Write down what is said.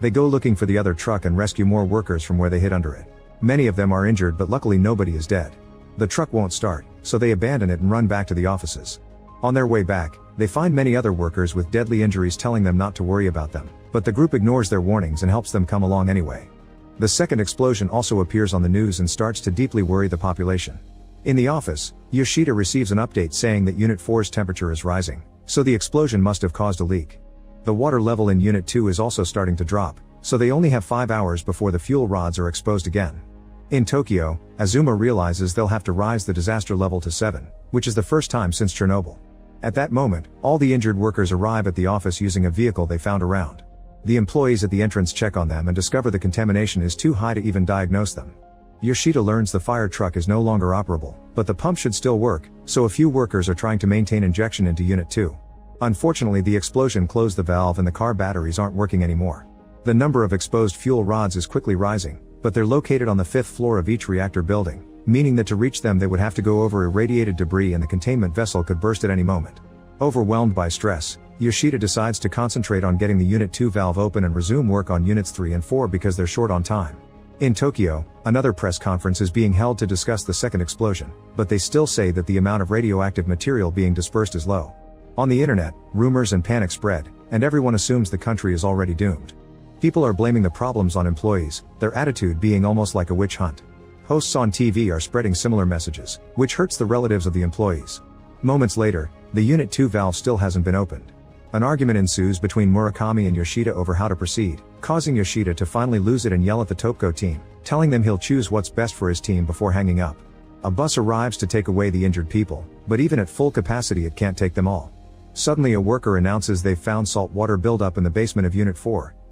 They go looking for the other truck and rescue more workers from where they hid under it. Many of them are injured, but luckily nobody is dead. The truck won't start, so they abandon it and run back to the offices. On their way back, they find many other workers with deadly injuries telling them not to worry about them, but the group ignores their warnings and helps them come along anyway. The second explosion also appears on the news and starts to deeply worry the population. In the office, Yoshida receives an update saying that Unit 4's temperature is rising, so the explosion must have caused a leak. The water level in Unit 2 is also starting to drop, so they only have 5 hours before the fuel rods are exposed again. In Tokyo, Azuma realizes they'll have to rise the disaster level to 7, which is the first time since Chernobyl. At that moment, all the injured workers arrive at the office using a vehicle they found around. The employees at the entrance check on them and discover the contamination is too high to even diagnose them. Yoshida learns the fire truck is no longer operable, but the pump should still work, so a few workers are trying to maintain injection into Unit 2. Unfortunately, the explosion closed the valve and the car batteries aren't working anymore. The number of exposed fuel rods is quickly rising, but they're located on the 5th floor of each reactor building, meaning that to reach them they would have to go over irradiated debris and the containment vessel could burst at any moment. Overwhelmed by stress, Yoshida decides to concentrate on getting the Unit 2 valve open and resume work on Units 3 and 4 because they're short on time. In Tokyo, another press conference is being held to discuss the second explosion, but they still say that the amount of radioactive material being dispersed is low. On the internet, rumors and panic spread, and everyone assumes the country is already doomed. People are blaming the problems on employees, their attitude being almost like a witch hunt. Hosts on TV are spreading similar messages, which hurts the relatives of the employees. Moments later, the Unit 2 valve still hasn't been opened. An argument ensues between Murakami and Yoshida over how to proceed, causing Yoshida to finally lose it and yell at the Topco team, telling them he'll choose what's best for his team before hanging up. A bus arrives to take away the injured people, but even at full capacity it can't take them all. Suddenly a worker announces they've found salt water buildup in the basement of Unit 4.